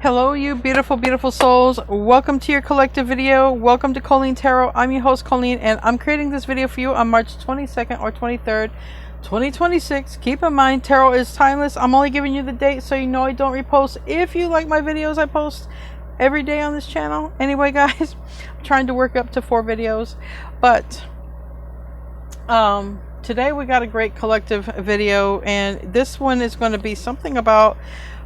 Hello, you beautiful, beautiful souls. Welcome to your collective video. Welcome to Colleen Tarot. I'm your host, Colleen, and I'm creating this video for you on March 22nd or 23rd, 2026. Keep in mind, tarot is timeless. I'm only giving you the date so you know I don't repost. If you like my videos, I post every day on this channel. Anyway, guys, I'm trying to work up to 4 videos. But today we got a great collective video, and this one is going to be something about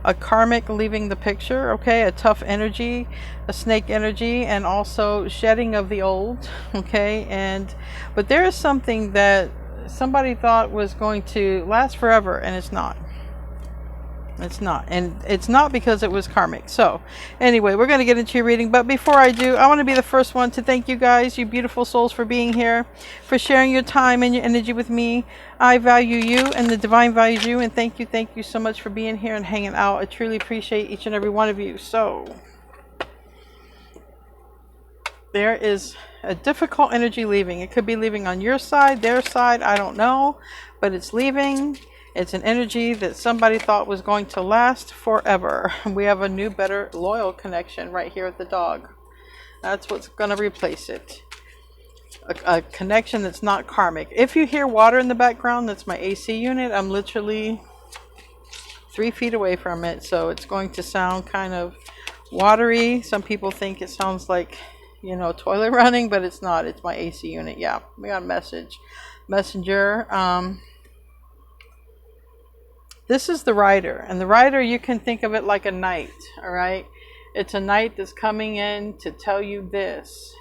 a karmic leaving the picture, okay, a tough energy, a snake energy, and also shedding of the old, okay. But there is something that somebody thought was going to last forever, and it's not. And it's not because it was karmic. So anyway, we're going to get into your reading, but before I do, I want to be the first one to thank you guys, you beautiful souls, for being here, for sharing your time and your energy with me. I value you, and the divine values you, and thank you so much for being here and hanging out. I truly appreciate each and every one of you. So there is a difficult energy leaving. It could be leaving on your side, their side, I don't know, but it's leaving. It's an energy that somebody thought was going to last forever. We have a new, better, loyal connection right here with the dog. That's what's going to replace it. A connection that's not karmic. If you hear water in the background, that's my AC unit. I'm literally 3 feet away from it, so it's going to sound kind of watery. Some people think it sounds like, you know, toilet running, but it's not. It's my AC unit. Yeah, we got a messenger. This is the rider, and the rider, you can think of it like a knight, all right? It's a knight that's coming in to tell you this.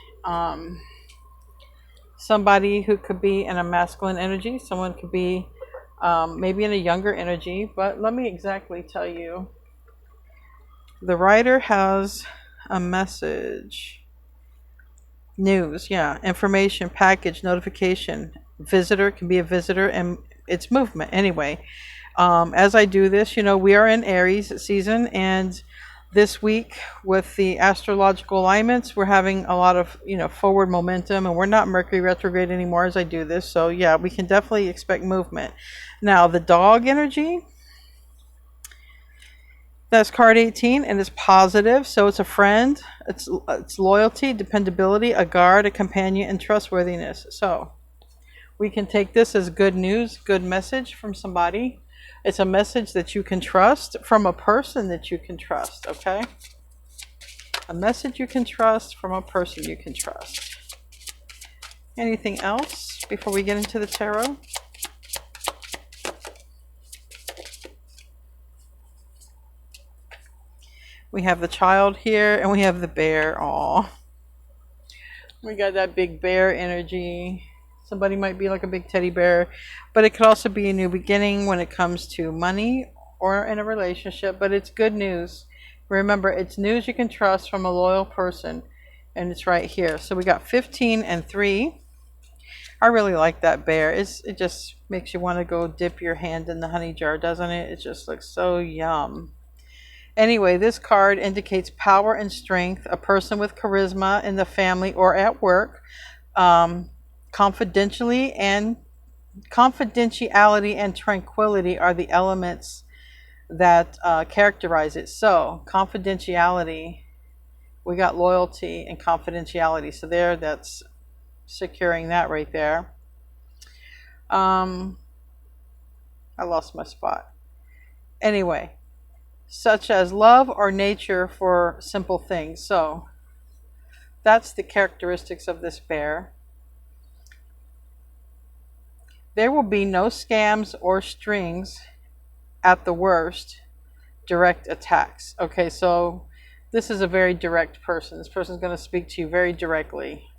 Somebody who could be in a masculine energy, someone could be maybe in a younger energy, but let me exactly tell you. The rider has a message. News, yeah, information, package, notification. Visitor, can be a visitor, and it's movement. Anyway, as I do this, you know, we are in Aries season, and this week with the astrological alignments, we're having a lot of, you know, forward momentum, and we're not Mercury retrograde anymore as I do this. So yeah, we can definitely expect movement. Now, the dog energy, that's card 18, and it's positive. So it's a friend, it's loyalty, dependability, a guard, a companion, and trustworthiness. So we can take this as good news, good message from somebody. It's a message that you can trust from a person that you can trust, okay? A message you can trust from a person you can trust. Anything else before we get into the tarot? We have the child here, and we have the bear. Aw. We got that big bear energy. Somebody might be like a big teddy bear, but it could also be a new beginning when it comes to money or in a relationship, but it's good news. Remember, it's news you can trust from a loyal person, and it's right here. So we got 15 and 3. I really like that bear. It just makes you want to go dip your hand in the honey jar, doesn't it? It just looks so yum. Anyway, this card indicates power and strength, a person with charisma in the family or at work. Confidentiality and tranquility are the elements that characterize it. So confidentiality, we got loyalty and confidentiality. So there, that's securing that right there. I lost my spot. Anyway, such as love or nature for simple things. So that's the characteristics of this bear. There will be no scams or strings, at the worst, direct attacks. Okay, so this is a very direct person. This person is going to speak to you very directly.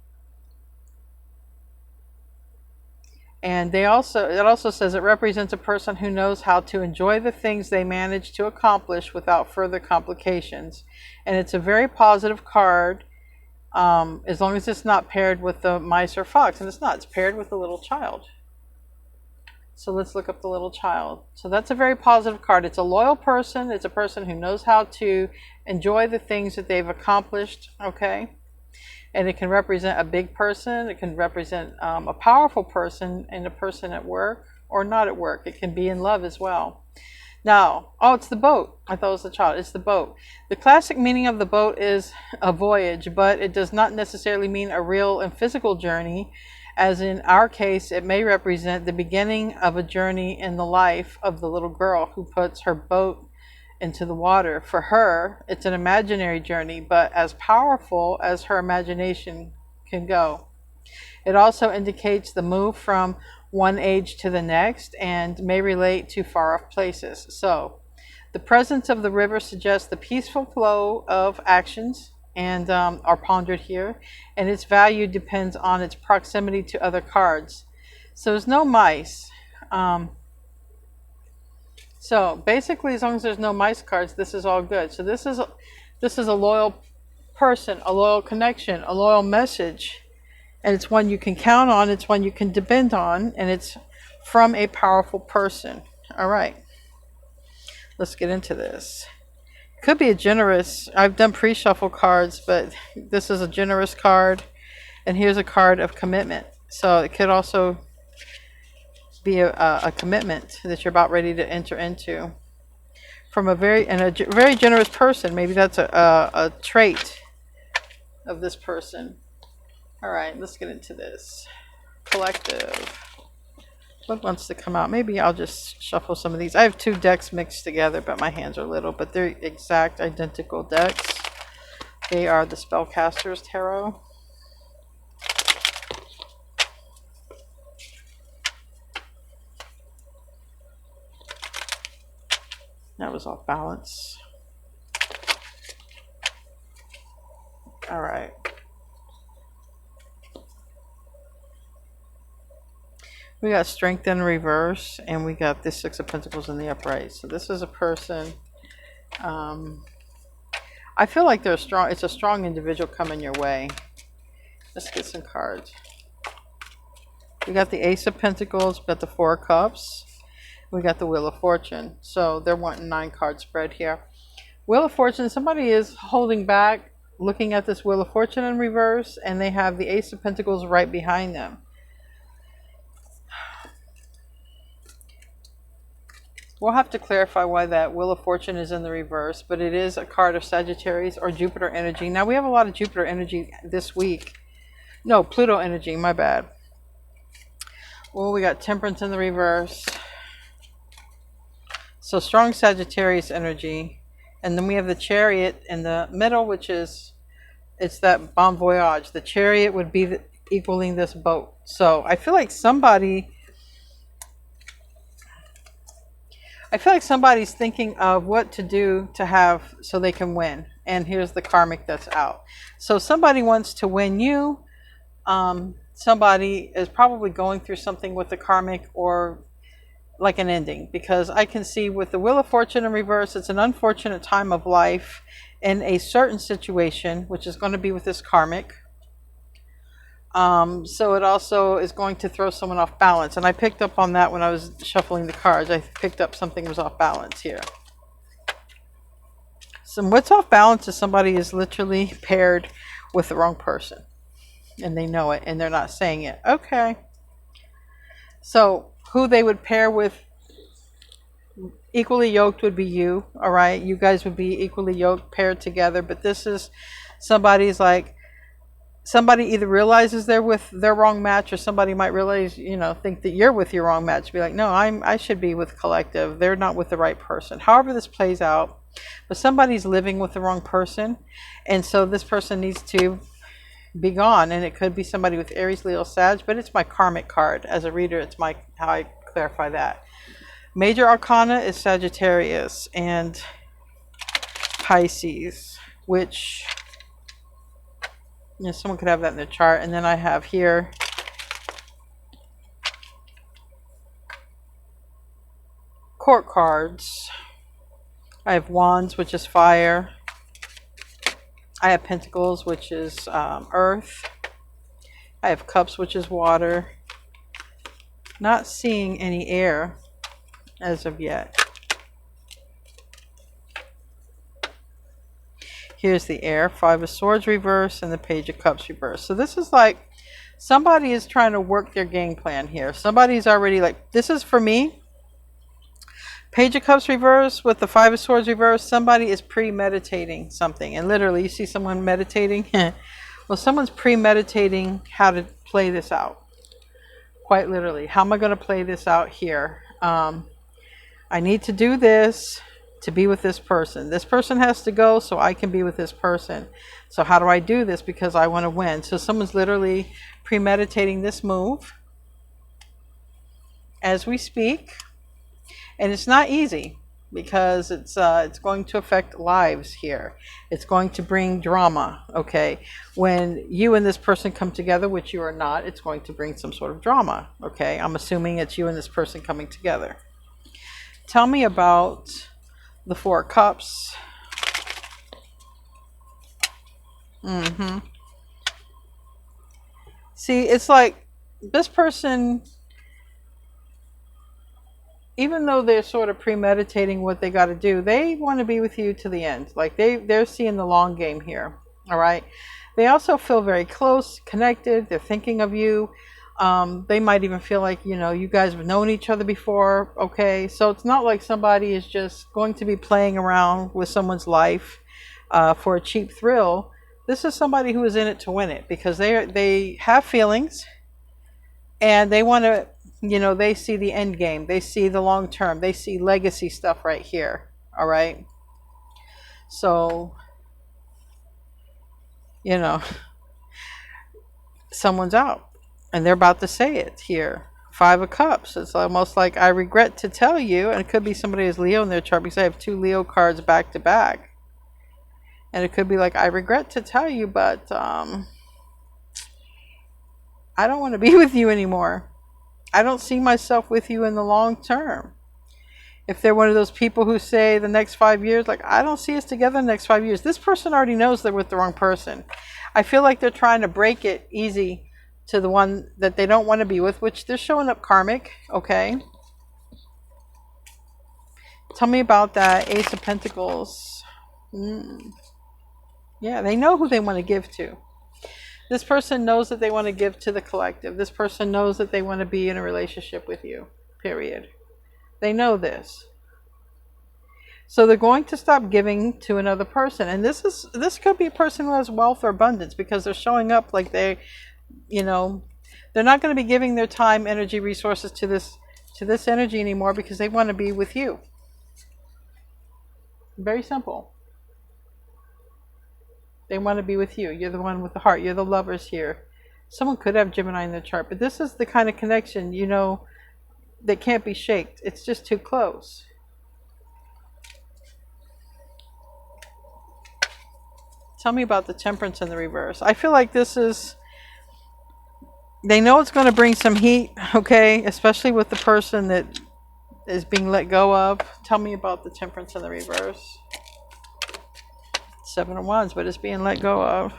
And it also says it represents a person who knows how to enjoy the things they manage to accomplish without further complications. And it's a very positive card, as long as it's not paired with the mice or fox. And it's not. It's paired with a little child. So let's look up the little child. So that's a very positive card. It's a loyal person. It's a person who knows how to enjoy the things that they've accomplished, okay? And it can represent a big person. It can represent a powerful person and a person at work or not at work. It can be in love as well. No. Oh, it's the boat. I thought it was the child. It's the boat. The classic meaning of the boat is a voyage, but it does not necessarily mean a real and physical journey. As in our case, it may represent the beginning of a journey in the life of the little girl who puts her boat into the water. For her, it's an imaginary journey, but as powerful as her imagination can go. It also indicates the move from one age to the next and may relate to far off places. So, the presence of the river suggests the peaceful flow of actions and are pondered here, and its value depends on its proximity to other cards. So, there's no mice. So basically, as long as there's no mice cards, this is all good. So this is a loyal person, a loyal connection, a loyal message, and it's one you can count on. It's one you can depend on, and it's from a powerful person. All right, let's get into this. Could be a generous. I've done pre-shuffle cards, but this is a generous card, and here's a card of commitment. So it could also be a commitment that you're about ready to enter into from a very generous person. Maybe that's a trait of this person. All right, let's get into this. Collective. What wants to come out? Maybe I'll just shuffle some of these. I have two decks mixed together, but my hands are little, but they're exact identical decks. They are the Spellcaster's Tarot. That was off balance. All right. We got Strength in reverse, and we got the Six of Pentacles in the upright. So this is a person. I feel like they're strong. It's a strong individual coming your way. Let's get some cards. We got the Ace of Pentacles, we got the Four of Cups. We got the Wheel of Fortune. So they're wanting 9 card spread here. Wheel of Fortune, somebody is holding back, looking at this Wheel of Fortune in reverse, and they have the Ace of Pentacles right behind them. We'll have to clarify why that Wheel of Fortune is in the reverse, but it is a card of Sagittarius or Jupiter energy. Now, we have a lot of Jupiter energy this week. No, Pluto energy, my bad. Well, we got Temperance in the reverse. So strong Sagittarius energy. And then we have the Chariot in the middle, which is, it's that bon voyage. The Chariot would be equaling this boat. So I feel like somebody's thinking of what to do to have so they can win. And here's the Karmic that's out. So somebody wants to win you. Somebody is probably going through something with the Karmic, or like an ending, because I can see with the Wheel of Fortune in reverse, it's an unfortunate time of life in a certain situation, which is going to be with this Karmic. So it also is going to throw someone off balance, and I picked up on that when I was shuffling the cards. I picked up something was off balance here. So what's off balance is somebody is literally paired with the wrong person, and they know it, and they're not saying it. Okay. So who they would pair with, equally yoked, would be you. All right, you guys would be equally yoked, paired together. But this is somebody either realizes they're with their wrong match, or somebody might realize, think that you're with your wrong match. Be like, no, I should be with collective. They're not with the right person. However this plays out, but somebody's living with the wrong person, and so this person needs to be gone. And it could be somebody with Aries, Leo, Sag, but it's my Karmic card. As a reader, it's how I clarify that. Major Arcana is Sagittarius and Pisces, which, someone could have that in their chart. And then I have here Court cards. I have Wands, which is fire. I have Pentacles, which is earth. I have Cups, which is water. Not seeing any air as of yet. Here's the air. 5 of Swords reverse and the Page of Cups reverse. So this is like somebody is trying to work their game plan here. Somebody's already like, this is for me. Page of Cups reverse with the Five of Swords reverse. Somebody is premeditating something. And literally, you see someone meditating. Well, someone's premeditating how to play this out. Quite literally. How am I going to play this out here? I need to do this to be with this person. This person has to go so I can be with this person. So how do I do this? Because I want to win. So someone's literally premeditating this move as we speak. And it's not easy because it's going to affect lives here. It's going to bring drama, okay? When you and this person come together, which you are not, it's going to bring some sort of drama, okay? I'm assuming it's you and this person coming together. Tell me about the Four of Cups. See, it's like this person, even though they're sort of premeditating what they got to do, they want to be with you to the end. Like they're seeing the long game here. All right. They also feel very close, connected. They're thinking of you. They might even feel like, you know, you guys have known each other before. Okay. So it's not like somebody is just going to be playing around with someone's life for a cheap thrill. This is somebody who is in it to win it because they have feelings and they want to, you know, they see the end game. They see the long term. They see legacy stuff right here. All right. So, you know, someone's out and they're about to say it here. Five of Cups. It's almost like I regret to tell you, and it could be somebody who's Leo in their chart because I have two Leo cards back to back. And it could be like, I regret to tell you, but I don't want to be with you anymore. I don't see myself with you in the long term. If they're one of those people who say the next 5 years, like, I don't see us together in the next 5 years. This person already knows they're with the wrong person. I feel like they're trying to break it easy to the one that they don't want to be with, which they're showing up karmic. Okay. Tell me about that Ace of Pentacles. Yeah, they know who they want to give to. This person knows that they want to give to the collective. This person knows that they want to be in a relationship with you, period. They know this. So they're going to stop giving to another person. And this could be a person who has wealth or abundance because they're showing up like they, you know, they're not going to be giving their time, energy, resources to this energy anymore because they want to be with you. Very simple. They want to be with you. You're the one with the heart. You're the lovers here. Someone could have Gemini in their chart, but this is the kind of connection, you know, that can't be shaked. It's just too close. Tell me about the Temperance in the reverse. I feel like this is, they know it's going to bring some heat, okay, especially with the person that is being let go of. Tell me about the Temperance in the reverse. Seven of Wands, but it's being let go of.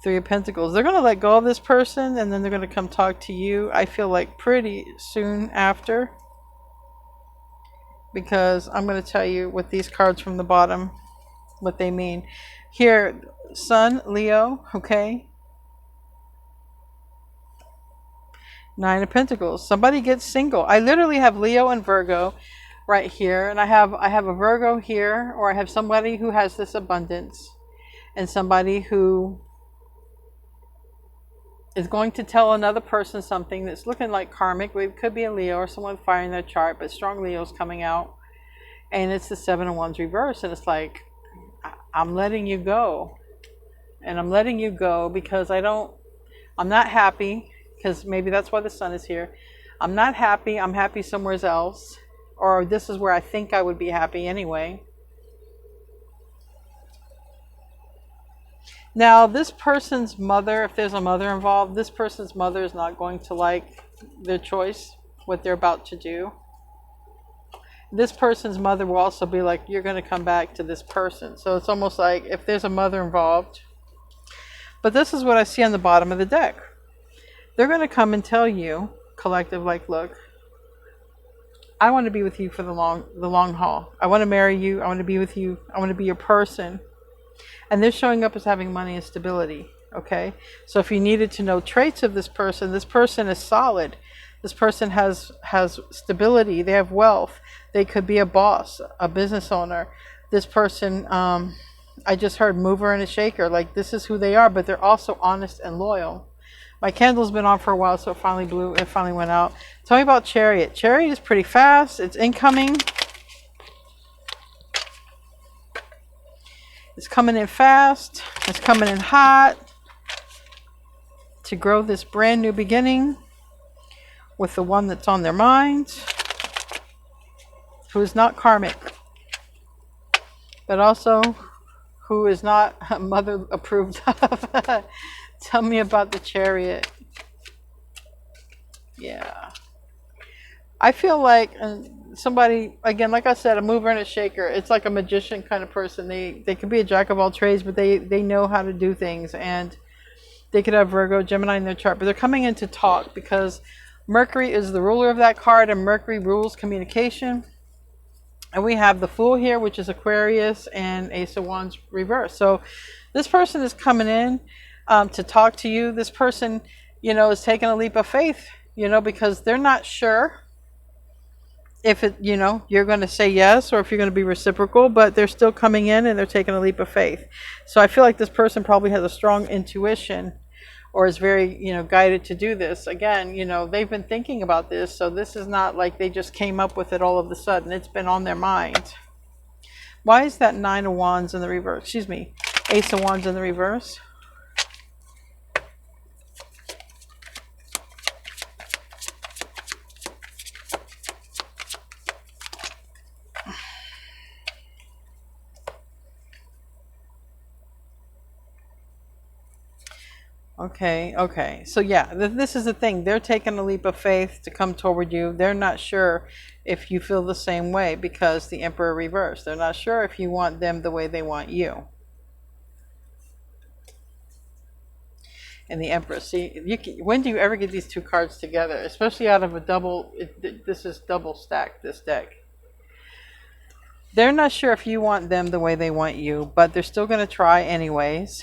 Three of Pentacles. They're going to let go of this person and then they're going to come talk to you. I feel like pretty soon after. Because I'm going to tell you with these cards from the bottom what they mean. Here, Sun, Leo, okay. Nine of Pentacles. Somebody gets single. I literally have Leo and Virgo right here, and I have a Virgo here, or I have somebody who has this abundance and somebody who is going to tell another person something that's looking like karmic. It could be a Leo or someone with fire in their chart, but strong Leo's coming out, and it's the Seven of Wands reverse, and it's like, I'm letting you go, and I'm letting you go because I'm not happy, because maybe that's why the Sun is here. I'm not happy. I'm happy somewhere else. Or this is where I think I would be happy anyway. Now, this person's mother, if there's a mother involved, this person's mother is not going to like their choice, what they're about to do. This person's mother will also be like, you're going to come back to this person. So it's almost like if there's a mother involved. But this is what I see on the bottom of the deck. They're going to come and tell you, collective, like, look, I want to be with you for the long haul. I want to marry you. I want to be with you. I want to be your person. And they're showing up as having money and stability. Okay. So if you needed to know traits of this person is solid. This person has stability. They have wealth. They could be a boss, a business owner. This person, I just heard mover and a shaker. Like, this is who they are, but they're also honest and loyal. My candle's been on for a while, so it finally blew. It finally went out. Tell me about Chariot. Chariot is pretty fast. It's incoming. It's coming in fast. It's coming in hot to grow this brand new beginning with the one that's on their mind, who is not karmic, but also who is not mother approved of. Tell me about the Chariot. Yeah. I feel like somebody, again, like I said, a mover and a shaker. It's like a magician kind of person. They could be a jack of all trades, but they know how to do things. And they could have Virgo, Gemini in their chart. But they're coming in to talk because Mercury is the ruler of that card, and Mercury rules communication. And we have the Fool here, which is Aquarius, and Ace of Wands reverse. So this person is coming in to talk to you. This person, is taking a leap of faith, because they're not sure if you're going to say yes or if you're going to be reciprocal, but they're still coming in and they're taking a leap of faith. So I feel like this person probably has a strong intuition or is very, guided to do this. Again, they've been thinking about this. So this is not like they just came up with it all of a sudden. It's been on their mind. Why is that Nine of Wands in the reverse? Excuse me, Ace of Wands in the reverse? Okay. So yeah, this is the thing. They're taking a leap of faith to come toward you. They're not sure if you feel the same way because the Emperor reversed. They're not sure if you want them the way they want you. And the Emperor. See, when do you ever get these two cards together? Especially out of a double. This is double stacked, this deck. They're not sure if you want them the way they want you, but they're still going to try anyways.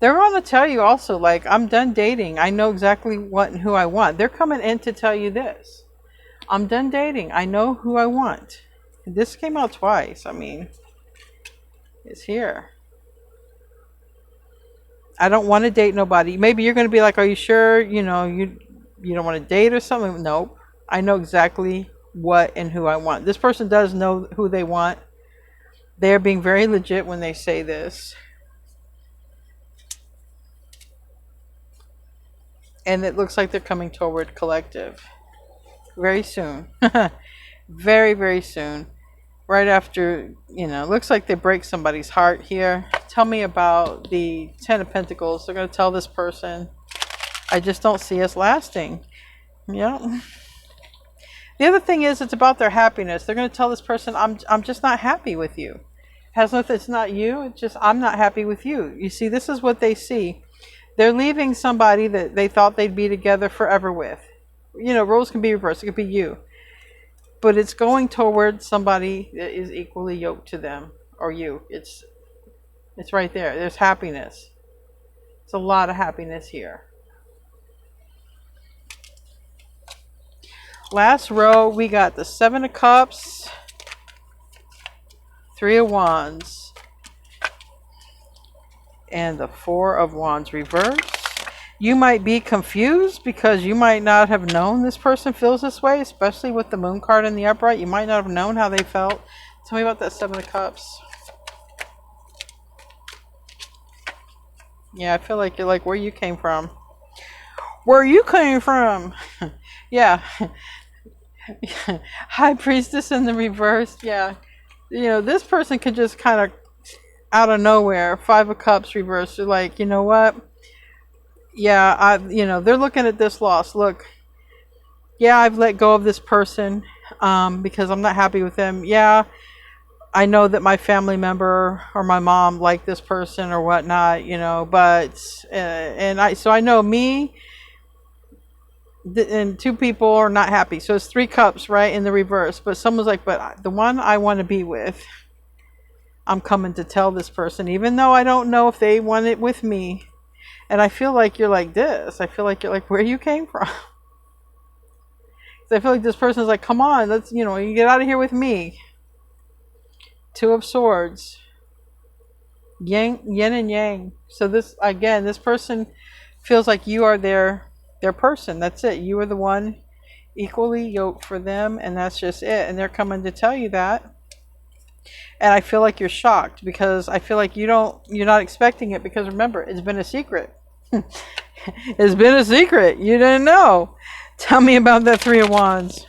They're going to tell you also, like, I'm done dating. I know exactly what and who I want. They're coming in to tell you this. I'm done dating. I know who I want. This came out twice. I mean, it's here. I don't want to date nobody. Maybe you're going to be like, are you sure? You don't want to date or something? Nope. I know exactly what and who I want. This person does know who they want. They're being very legit when they say this. And it looks like they're coming toward collective very soon. Very, very soon. Right after, looks like they break somebody's heart here. Tell me about the Ten of Pentacles. They're going to tell this person, I just don't see us lasting. Yeah. The other thing is, it's about their happiness. They're going to tell this person, I'm just not happy with you. Has nothing, it's not you. It's just, I'm not happy with you. You see, this is what they see. They're leaving somebody that they thought they'd be together forever with. Roles can be reversed. It could be you. But it's going towards somebody that is equally yoked to them or you. It's right there. There's happiness. It's a lot of happiness here. Last row, we got the Seven of Cups, Three of Wands, and the Four of Wands reverse. You might be confused because you might not have known this person feels this way, especially with the Moon card in the upright. You might not have known how they felt. Tell me about that Seven of Cups. Yeah, I feel like you're like where you came from. Where you came from. Yeah. High Priestess in the reverse. Yeah. This person could just kind of out of nowhere, Five of Cups reversed. You're like, you know what? Yeah, they're looking at this loss. Look, yeah, I've let go of this person because I'm not happy with them. Yeah, I know that my family member or my mom liked this person or whatnot, but so I know me and two people are not happy. So it's Three Cups, right, in the reverse. But someone's like, but the one I want to be with, I'm coming to tell this person, even though I don't know if they want it with me. And I feel like you're like this. I feel like you're like where you came from. So I feel like this person's like, come on, let's, you know, you get out of here with me. Two of Swords. Yin and yang. So this, again, this person feels like you are their person. That's it. You are the one equally yoked for them, and that's just it. And they're coming to tell you that. And I feel like you're shocked because I feel like you're not expecting it, because remember, it's been a secret. It's been a secret. You didn't know. Tell me about that Three of Wands.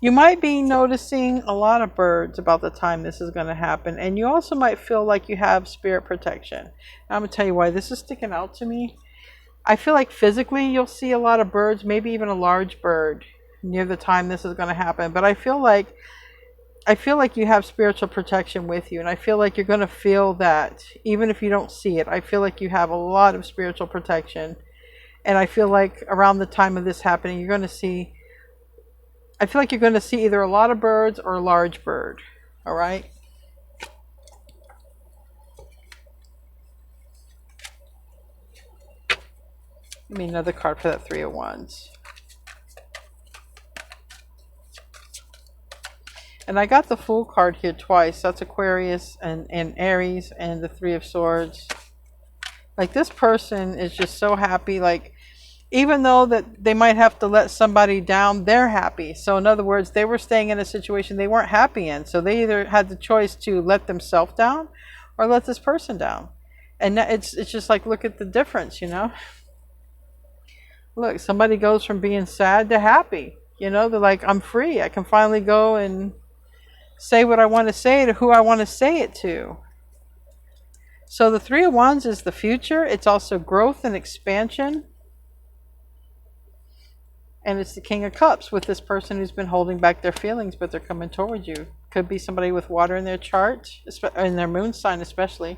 You might be noticing a lot of birds about the time this is going to happen. And you also might feel like you have spirit protection. Now, I'm going to tell you why this is sticking out to me. I feel like physically you'll see a lot of birds, maybe even a large bird near the time this is going to happen. But I feel like you have spiritual protection with you. And I feel like you're going to feel that even if you don't see it. I feel like you have a lot of spiritual protection. And I feel like around the time of this happening, you're going to see, I feel like you're going to see either a lot of birds or a large bird. All right. Give me another card for that Three of Wands. And I got the Fool card here twice. That's Aquarius and Aries, and the Three of Swords. Like, this person is just so happy. Like, even though that they might have to let somebody down, they're happy. So in other words, they were staying in a situation they weren't happy in. So they either had the choice to let themselves down or let this person down. And it's just like, look at the difference, you know. Look, somebody goes from being sad to happy. You know, they're like, I'm free. I can finally go and say what I want to say to who I want to say it to. So the Three of Wands is the future. It's also growth and expansion. And it's the King of Cups with this person who's been holding back their feelings, but they're coming towards you. Could be somebody with water in their chart, in their moon sign especially.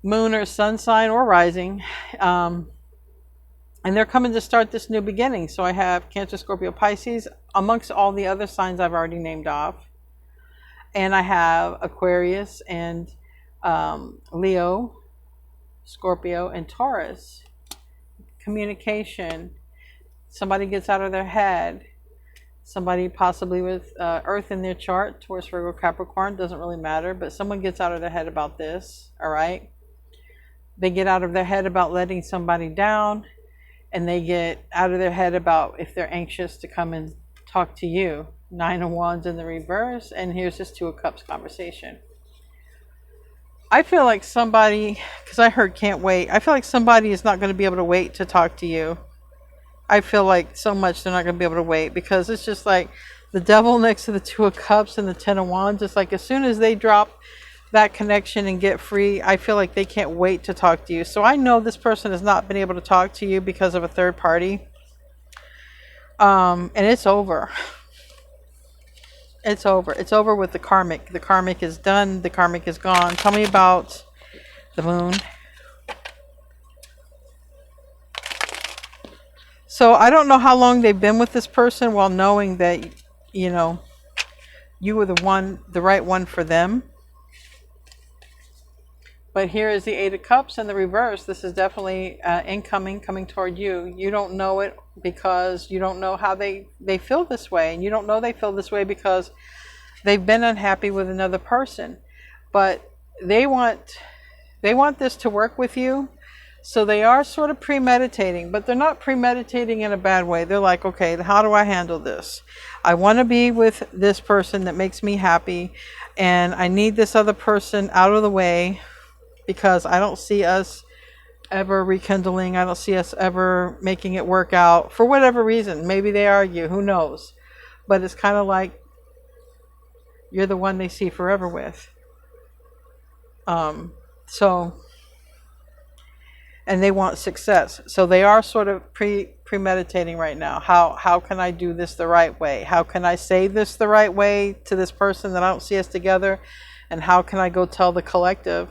Moon or sun sign or rising. And they're coming to start this new beginning. So I have Cancer, Scorpio, Pisces, amongst all the other signs I've already named off. And I have Aquarius and Leo, Scorpio, and Taurus. Communication. Somebody gets out of their head. Somebody possibly with Earth in their chart, Taurus, Virgo, Capricorn, doesn't really matter. But someone gets out of their head about this, all right? They get out of their head about letting somebody down. And they get out of their head about if they're anxious to come and talk to you. Nine of Wands in the reverse. And here's this Two of Cups conversation. I feel like somebody, because I heard can't wait. I feel like somebody is not going to be able to wait to talk to you. I feel like so much they're not going to be able to wait. Because it's just like the Devil next to the Two of Cups and the Ten of Wands. It's like as soon as they drop that connection and get free, I feel like they can't wait to talk to you. So I know this person has not been able to talk to you because of a third party. And it's over. It's over. It's over with the Karmic. The Karmic is done. The Karmic is gone. Tell me about the Moon. So I don't know how long they've been with this person while knowing that, you know, you were the right one for them. But here is the Eight of Cups in the reverse. This is definitely incoming, coming toward you. You don't know it because you don't know how they feel this way. And you don't know they feel this way because they've been unhappy with another person. But they want this to work with you. So they are sort of premeditating. But they're not premeditating in a bad way. They're like, okay, how do I handle this? I want to be with this person that makes me happy. And I need this other person out of the way. Because I don't see us ever rekindling. I don't see us ever making it work out. For whatever reason. Maybe they argue. Who knows? But it's kind of like you're the one they see forever with. And they want success. So they are sort of premeditating right now. How can I do this the right way? How can I say this the right way to this person that I don't see us together? And how can I go tell the collective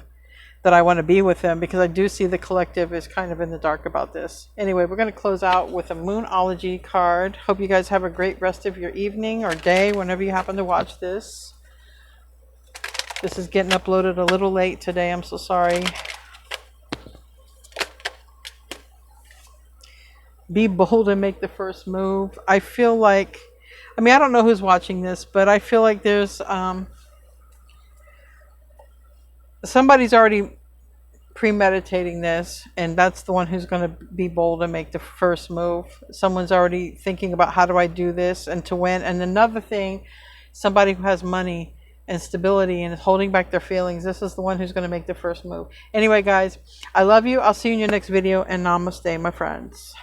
that I want to be with them, because I do see the collective is kind of in the dark about this. Anyway, we're going to close out with a Moonology card. Hope you guys have a great rest of your evening or day whenever you happen to watch this. This is getting uploaded a little late today. I'm so sorry. Be bold and make the first move. I feel like, I mean, I don't know who's watching this, but I feel like there's somebody's already premeditating this, and that's the one who's going to be bold and make the first move. Someone's already thinking about, how do I do this and to win. And another thing, somebody who has money and stability and is holding back their feelings, this is the one who's going to make the first move. Anyway, guys, I love you. I'll see you in your next video, and namaste, my friends.